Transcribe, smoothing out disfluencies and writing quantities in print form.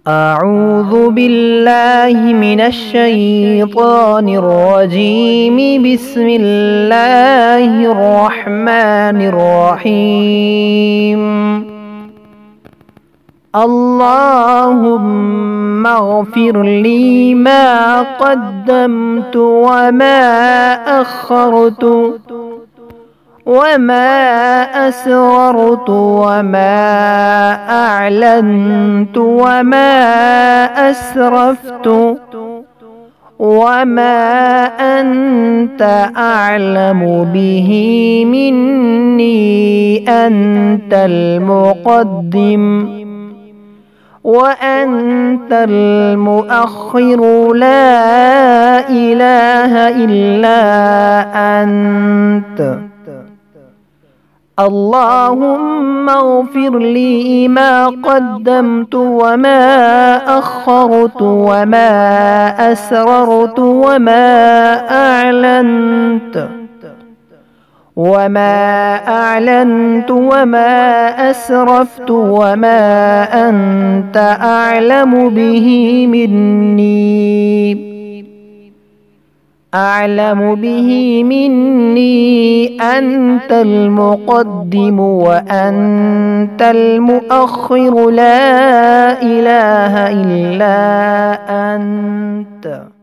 أعوذ بالله من الشيطان الرجيم. بسم الله الرحمن الرحيم. اللهم اغفر لي ما قدمت وما أخرت وما أسررت وما أعلنت وما أسرفت وما أنت أعلم به مني. أنت المقدم وأنت المؤخر، لا إله إلا أنت. اللهم اغفر لي ما قدمت وما أخرت وما أسررت وما أعلنت وما أسرفت وما أنت أعلم به مني. أنت المقدم وأنت المؤخر، لا إله إلا أنت.